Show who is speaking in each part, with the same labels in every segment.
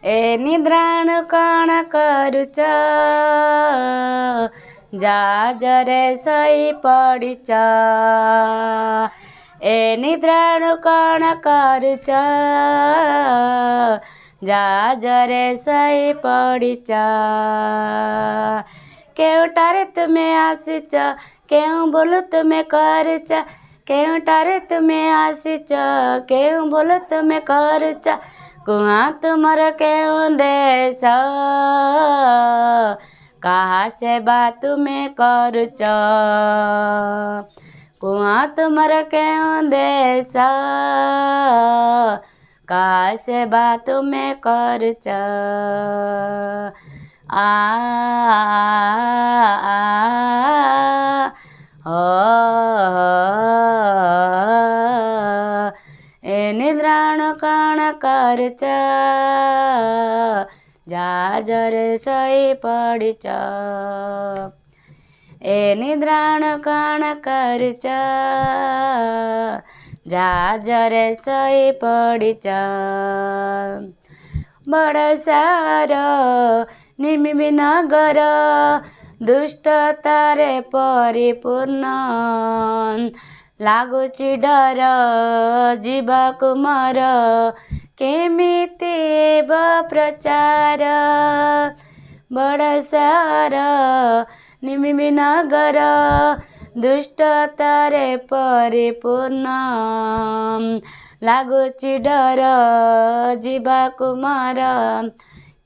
Speaker 1: ए निद्राण कण करुच जाजरे सही पडिच ए निद्राण कण करुच जाजरे सही पडिच केउटारे तुमे आसिच केउ बोलु तुमे करुच केउटारे तुमे आसिच केउ बोलु तुमे करुच कुआ तुमर केउ देश कहा से बात में करुच कुआ तुमर केउ देश कहा से बात में करुच आ ए निद्राण कण करुच जाजर सही पडिच ए निद्राण कण करुच जाजर सही पडिच बड़ सार निमि नगर दुष्टतारे परिपूर्ण लागुची डर जीवाकु मर केमिति एव प्रचार बड़ सार निमि नगर दुष्टतारे परिपूर्ण लागुची डर जीवाकु मर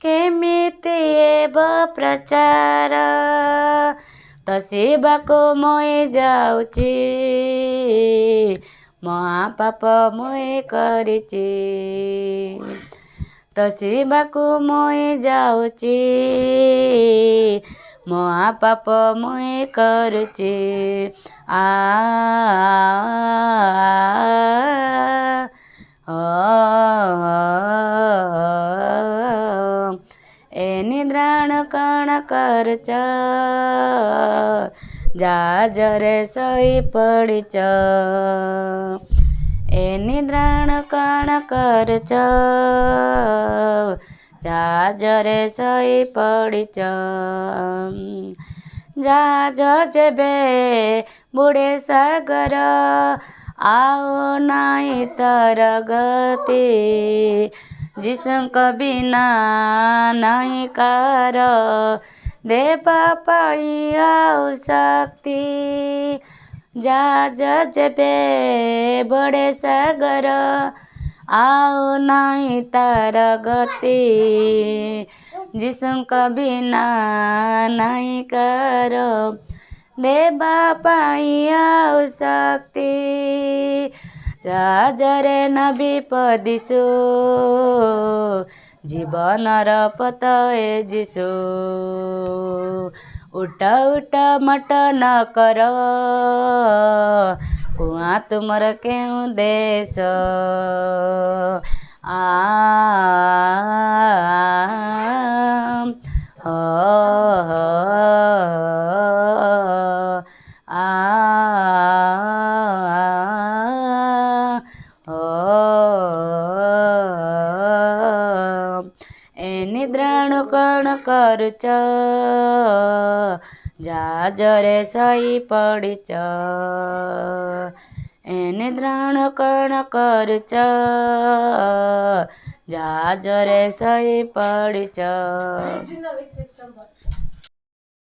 Speaker 1: केमिति एव प्रचार तो शिवाको मोई जाउची महापाप मोई करिची तो शिवाको मोई जाउची महापाप मोई करुची आ ए निद्राण कण करुच जाजरे सही पडिच ए निद्राण कण करुच जाजरे सही पडिच जहाज जेबे बुढे सागर आओ नाई तर गति जिसुक बिना नहीं कार देवा पाई आउ शक्ति जहाज जेबे बड़े सागर आओ नहीं तार गति जिसुक बिना नहीं कार देवा पाई आउ शक्ति राजरे न विपदिसु जीवनर पतए जिसु उठ उठ मट न कर कुआ तुमर केउ देश आ ए निद्राण कण करुच जाजरे सही पडिच ए निद्राण कण करुच जाजरे सही पडिच।